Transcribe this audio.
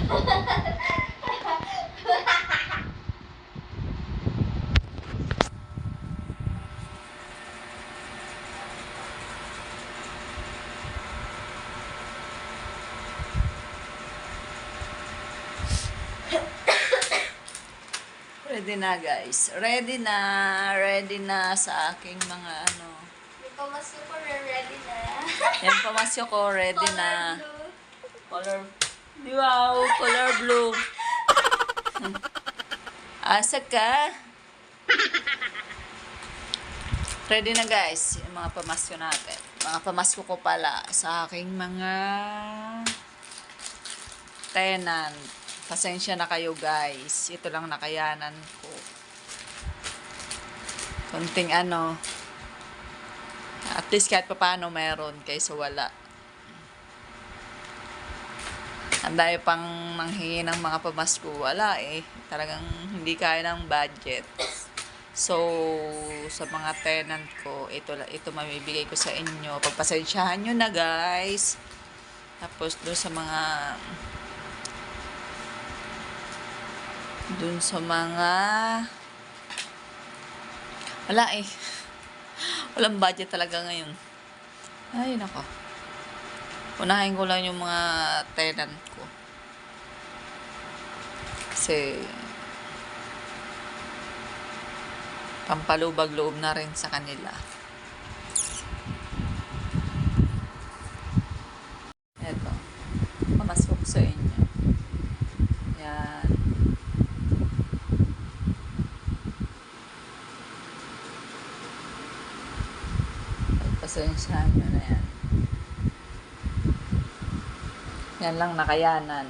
Ready na guys. Ready na. Ready na sa aking mga ano. Yung pamasyo ko, ready na. Yan pamasyo ko. Ready na. Color blue. Color. Wow. Color blue. Asa ka? Ready na guys. Yung mga pamasyo natin. Mga pamasyo ko pala sa aking mga tenant. Pasensya na kayo guys. Ito lang nakayanan ko. Konting ano. At least kahit paano meron kaysa wala. Ang dami pang manghingi ng mga pamasko. Wala eh. Talagang hindi kaya ng budget. So, sa mga tenant ko, ito mamibigay ko sa inyo. Pagpasensyahan nyo na guys. Tapos doon sa mga wala eh. Walang budget talaga ngayon. Ay, nako. Unahin ko lang yung mga tenant ko. Kasi pampalubag loob na rin sa kanila. Eto. Pamasok sa inyo. Yan. Pasensyahan nyo na yan. Yan lang nakayanan.